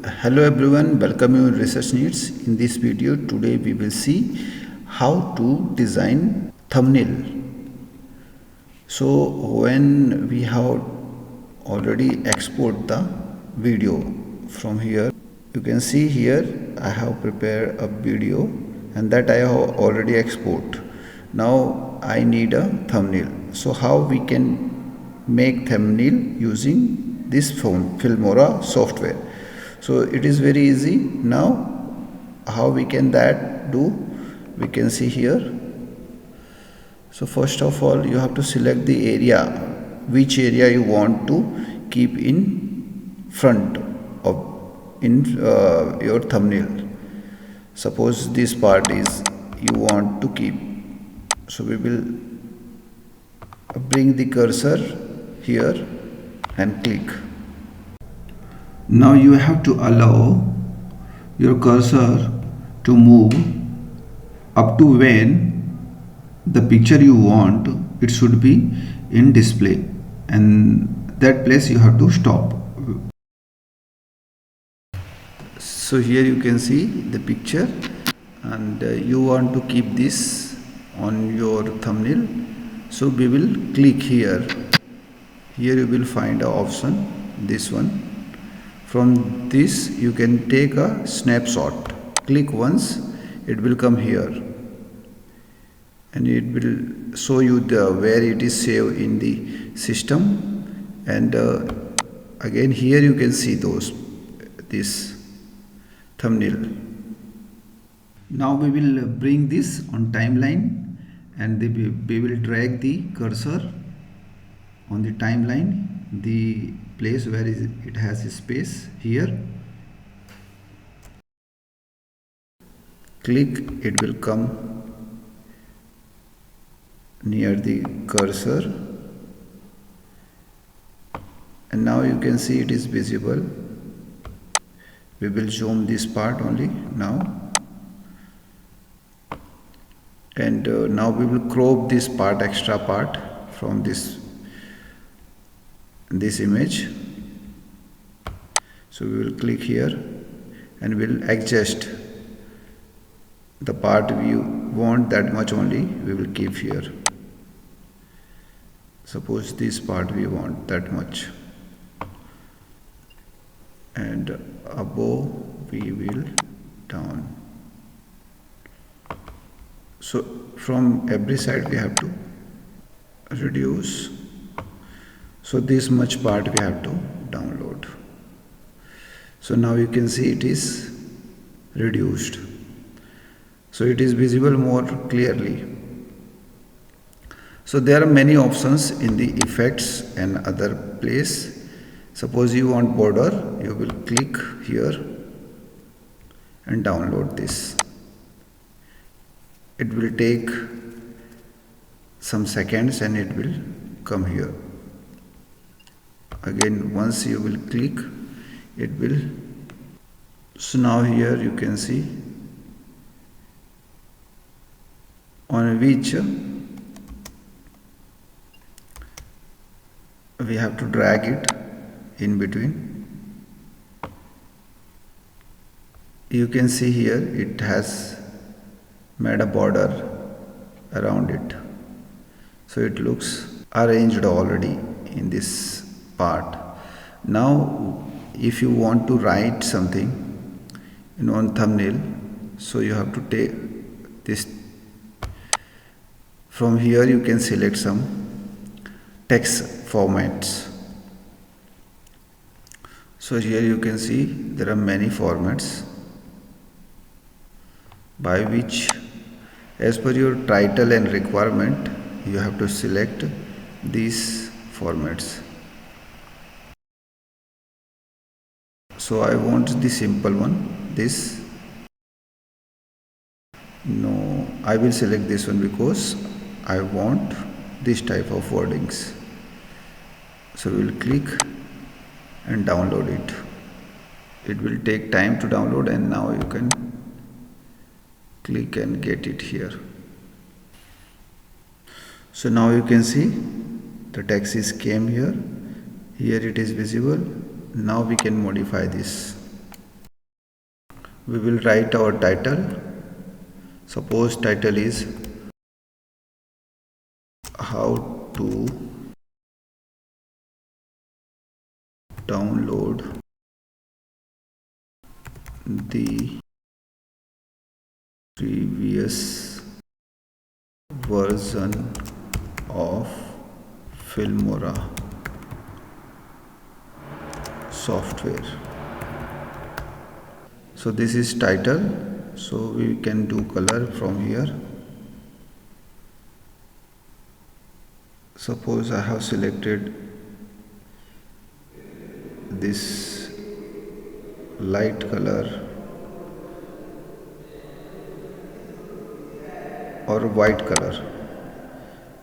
Hello everyone, welcome you in Research Needs. In this video today we will see how to design thumbnail. So when we have already export the video from here, you can see here I have prepared a video and that I have already export. Now I need a thumbnail. So how we can make thumbnail using this Filmora software. So it is very easy. Now how we can that do, we can see here. So first of all you have to select the area, which area you want to keep in front of your thumbnail. Suppose this part is you want to keep, so we will bring the cursor here and click. Now you have to allow your cursor to move up to when the picture you want it should be in display, and that place you have to stop. So here you can see the picture, and you want to keep this on your thumbnail, so we will click here. Here you will find an option, this one. From this you can take a snapshot. Click once, it will come here and it will show you the where it is saved in the system, and again here you can see this thumbnail. Now we will bring this on timeline, and we will drag the cursor on the timeline, the place where it has a space here. Click, it will come near the cursor, and now you can see it is visible. We will zoom this part only now, and now we will crop this part, extra part from this image. So we will click here and we will adjust the part we want, that much only we will keep here. Suppose this part we want that much, and above we will down. So from every side we have to reduce. So this much part we have to download. So now you can see it is reduced. So it is visible more clearly. So there are many options in the effects and other place. Suppose you want border, you will click here and download this. It will take some seconds and it will come here. Again once you will click, it will. So now here you can see on which we have to drag it in between. You can see here it has made a border around it, so it looks arranged already in this part. Now if you want to write something on thumbnail, so you have to take this. From here you can select some text formats. So here you can see there are many formats by which, as per your title and requirement, you have to select these formats. So I want the simple one, this. No, I will select this one because I want this type of wordings. So we will click and download it. It will take time to download, and now you can click and get it here. So now you can see the text is came here. Here it is visible. Now we can modify this. We will write our title. Suppose title is how to download the previous version of Filmora software. So this is title, so we can do color from here. Suppose I have selected this light color or white color.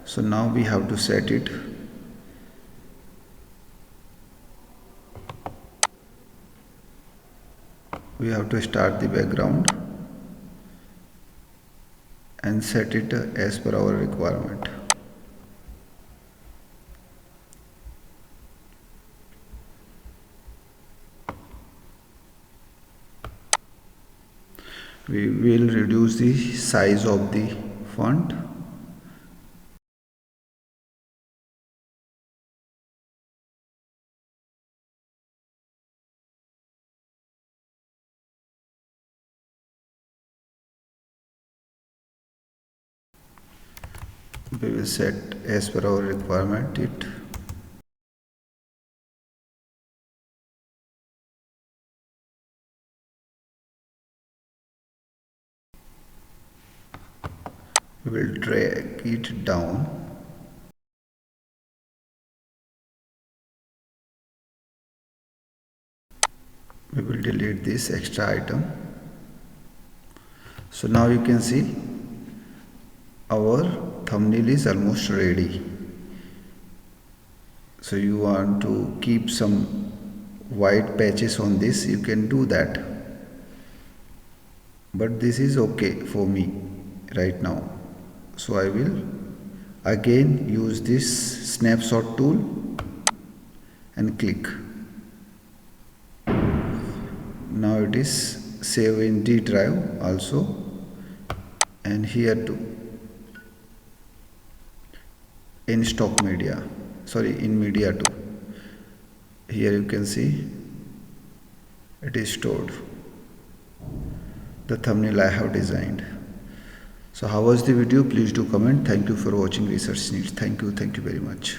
So now we have to set it. We have to start the background and set it as per our requirement. We will reduce the size of the font. We will set as per our requirement it. We will drag it down. We will delete this extra item. So now you can see our thumbnail is almost ready. So you want to keep some white patches on this, you can do that, but this is okay for me right now. So I will again use this snapshot tool and click. Now it is save in D drive also, and here too in stock media, in media too. Here you can see it is stored, the thumbnail I have designed. So how was the video? Please do comment. Thank you for watching Research Needs. Thank you very much.